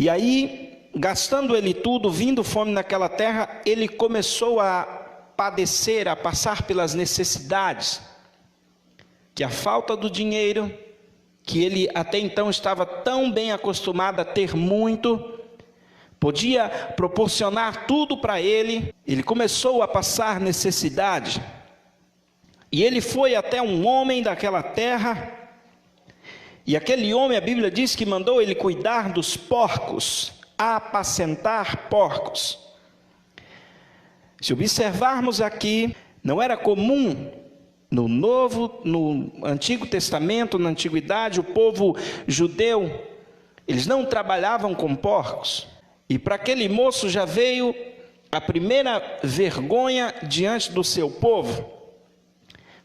E aí, gastando ele tudo, vindo fome naquela terra, ele começou a padecer, a passar pelas necessidades, que a falta do dinheiro, que ele até então estava tão bem acostumado a ter muito, podia proporcionar tudo para ele, ele começou a passar necessidade. E ele foi até um homem daquela terra, e aquele homem, a Bíblia diz que mandou ele cuidar dos porcos, apacentar porcos. Se observarmos aqui, não era comum no Antigo Testamento, na Antiguidade, o povo judeu, eles não trabalhavam com porcos. E para aquele moço já veio a primeira vergonha diante do seu povo,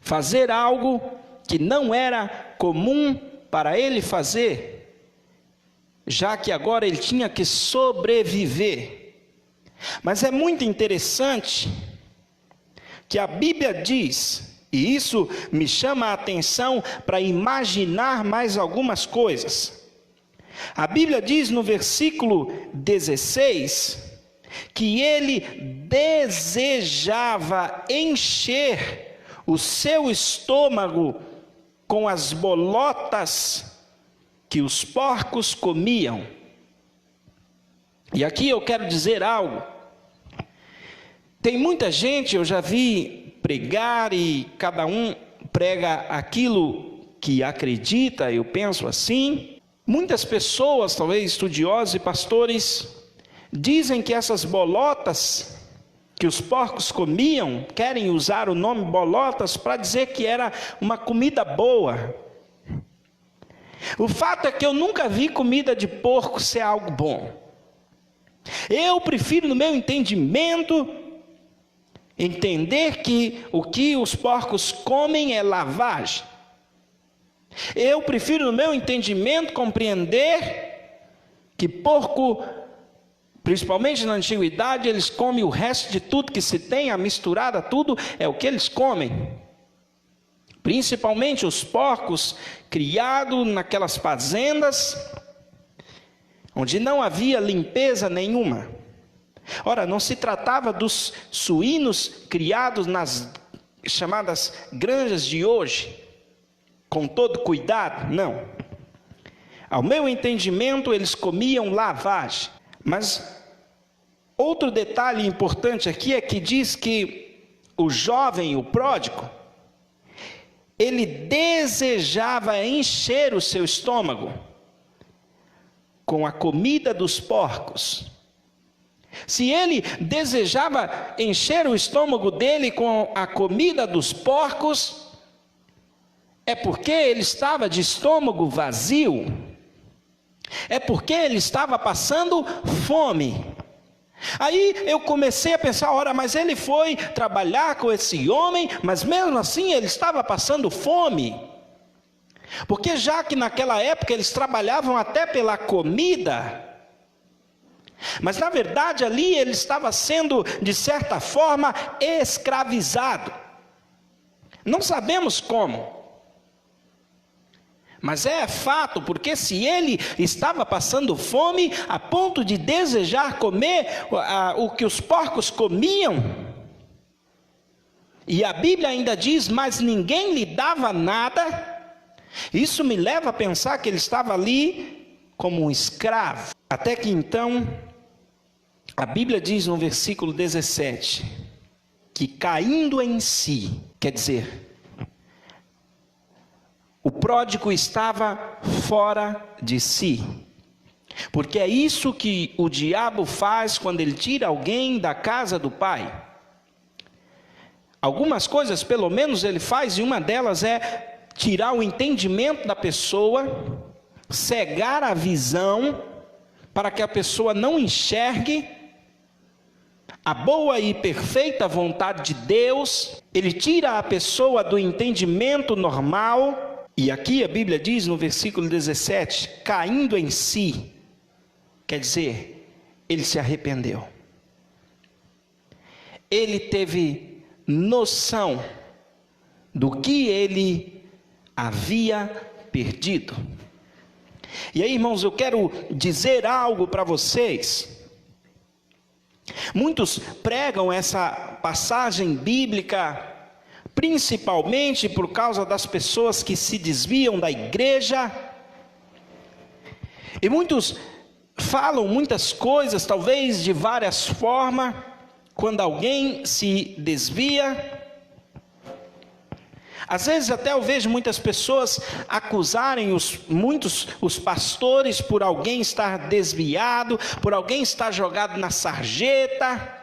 fazer algo que não era comum para ele fazer, já que agora ele tinha que sobreviver. Mas é muito interessante que a Bíblia diz, e isso me chama a atenção para imaginar mais algumas coisas. A Bíblia diz no versículo 16, que ele desejava encher o seu estômago com as bolotas que os porcos comiam. E aqui eu quero dizer algo. Tem muita gente, eu já vi pregar, e cada um prega aquilo que acredita, eu penso assim. Muitas pessoas, talvez estudiosos e pastores, dizem que essas bolotas que os porcos comiam, querem usar o nome bolotas para dizer que era uma comida boa. O fato é que eu nunca vi comida de porco ser algo bom. Eu prefiro, no meu entendimento, entender que o que os porcos comem é lavagem. Eu prefiro, no meu entendimento, compreender que porco, principalmente na antiguidade, eles comem o resto de tudo que se tem, a misturada, tudo é o que eles comem. Principalmente os porcos criados naquelas fazendas, onde não havia limpeza nenhuma. Ora, não se tratava dos suínos criados nas chamadas granjas de hoje, com todo cuidado, não. Ao meu entendimento, eles comiam lavagem. Mas outro detalhe importante aqui é que diz que o jovem, o pródigo, ele desejava encher o seu estômago com a comida dos porcos. Se ele desejava encher o estômago dele com a comida dos porcos, é porque ele estava de estômago vazio, é porque ele estava passando fome. Aí eu comecei a pensar, ora, mas ele foi trabalhar com esse homem, mas mesmo assim ele estava passando fome. Porque já que naquela época eles trabalhavam até pela comida, mas na verdade ali ele estava sendo, de certa forma, escravizado. Não sabemos como. Mas é fato, porque se ele estava passando fome a ponto de desejar comer o que os porcos comiam, e a Bíblia ainda diz, mas ninguém lhe dava nada, isso me leva a pensar que ele estava ali como um escravo. Até que então, a Bíblia diz no versículo 17, que caindo em si, quer dizer, o pródigo estava fora de si, porque é isso que o diabo faz quando ele tira alguém da casa do pai. Algumas coisas, pelo menos, ele faz, e uma delas é tirar o entendimento da pessoa, cegar a visão, para que a pessoa não enxergue a boa e perfeita vontade de Deus. Ele tira a pessoa do entendimento normal. E aqui a Bíblia diz no versículo 17, caindo em si, quer dizer, ele se arrependeu. Ele teve noção do que ele havia perdido. E aí, irmãos, eu quero dizer algo para vocês. Muitos pregam essa passagem bíblica principalmente por causa das pessoas que se desviam da igreja. E muitos falam muitas coisas, talvez de várias formas, quando alguém se desvia. Às vezes até eu vejo muitas pessoas acusarem os pastores por alguém estar desviado, por alguém estar jogado na sarjeta,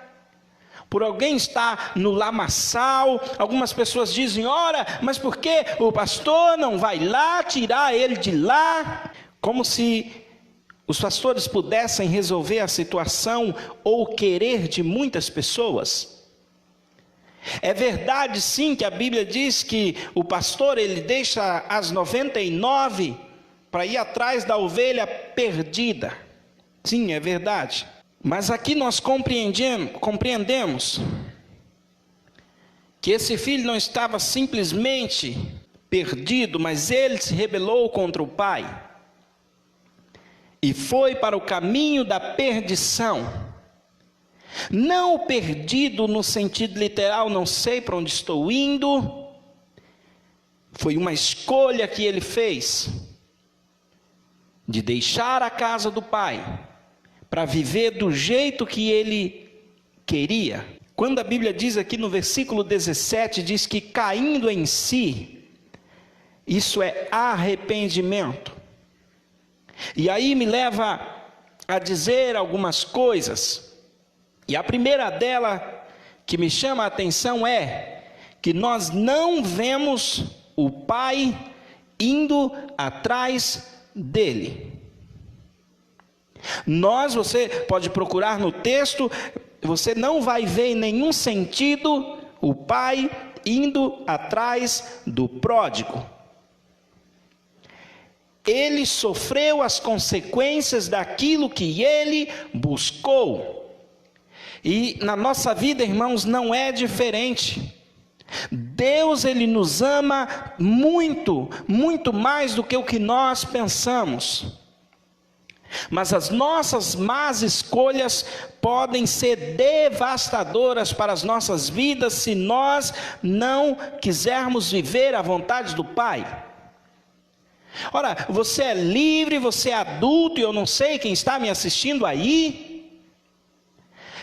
por alguém estar no lamaçal. Algumas pessoas dizem: ora, mas por que o pastor não vai lá tirar ele de lá? Como se os pastores pudessem resolver a situação ou o querer de muitas pessoas. É verdade sim que a Bíblia diz que o pastor ele deixa as 99 para ir atrás da ovelha perdida. Sim, é verdade. Mas aqui nós compreendemos que esse filho não estava simplesmente perdido, mas ele se rebelou contra o pai e foi para o caminho da perdição. Não perdido no sentido literal, não sei para onde estou indo. Foi uma escolha que ele fez de deixar a casa do pai para viver do jeito que ele queria. Quando a Bíblia diz aqui no versículo 17, diz que caindo em si, isso é arrependimento. E aí me leva a dizer algumas coisas. E a primeira dela que me chama a atenção é que nós não vemos o pai indo atrás dele. Você pode procurar no texto, você não vai ver em nenhum sentido o pai indo atrás do pródigo. Ele sofreu as consequências daquilo que ele buscou. E na nossa vida, irmãos, não é diferente. Deus, ele nos ama muito, muito mais do que o que nós pensamos. Mas as nossas más escolhas podem ser devastadoras para as nossas vidas se nós não quisermos viver a vontade do Pai. Ora, você é livre, você é adulto, e eu não sei quem está me assistindo aí.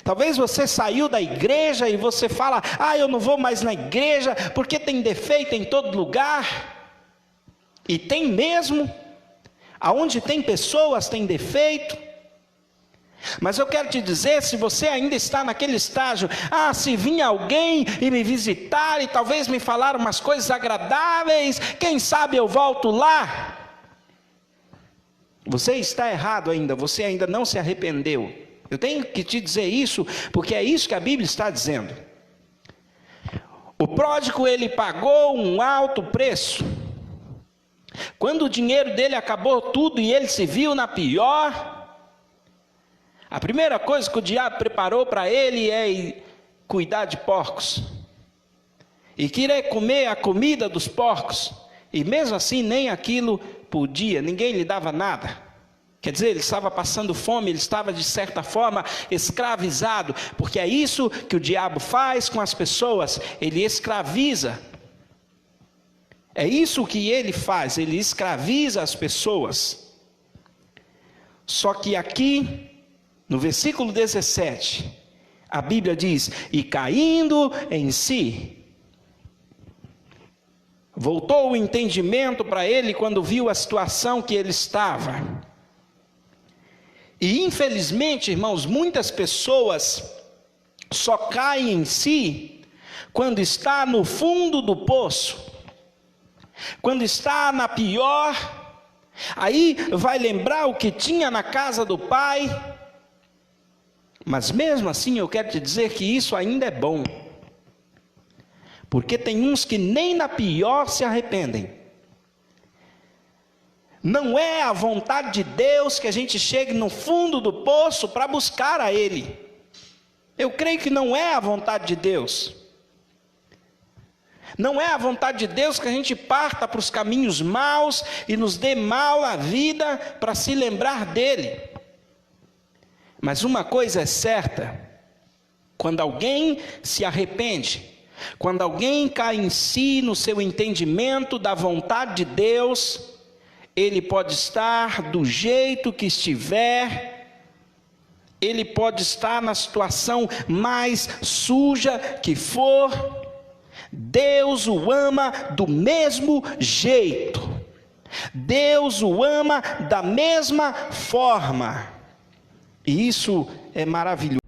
Talvez você saiu da igreja e você fala: eu não vou mais na igreja porque tem defeito em todo lugar. E tem mesmo. Aonde tem pessoas tem defeito. Mas eu quero te dizer, se você ainda está naquele estágio, se vir alguém e me visitar e talvez me falar umas coisas agradáveis, quem sabe eu volto lá. Você está errado ainda, você ainda não se arrependeu. Eu tenho que te dizer isso, porque é isso que a Bíblia está dizendo. O pródigo, ele pagou um alto preço. Quando o dinheiro dele acabou tudo e ele se viu na pior, a primeira coisa que o diabo preparou para ele é cuidar de porcos. E querer comer a comida dos porcos. E mesmo assim nem aquilo podia, ninguém lhe dava nada. Quer dizer, ele estava passando fome, ele estava de certa forma escravizado, porque é isso que o diabo faz com as pessoas, ele escraviza. É isso que ele faz, ele escraviza as pessoas. Só que aqui, no versículo 17, a Bíblia diz: e caindo em si, voltou o entendimento para ele quando viu a situação que ele estava. E infelizmente, irmãos, muitas pessoas só caem em si quando está no fundo do poço, quando está na pior. Aí vai lembrar o que tinha na casa do pai. Mas mesmo assim eu quero te dizer que isso ainda é bom, porque tem uns que nem na pior se arrependem. Não é a vontade de Deus que a gente chegue no fundo do poço para buscar a Ele. Eu creio que não é a vontade de Deus. Não é a vontade de Deus que a gente parta para os caminhos maus e nos dê mal a vida para se lembrar dele. Mas uma coisa é certa: quando alguém se arrepende, quando alguém cai em si no seu entendimento da vontade de Deus, ele pode estar do jeito que estiver, ele pode estar na situação mais suja que for, Deus o ama do mesmo jeito, Deus o ama da mesma forma, e isso é maravilhoso.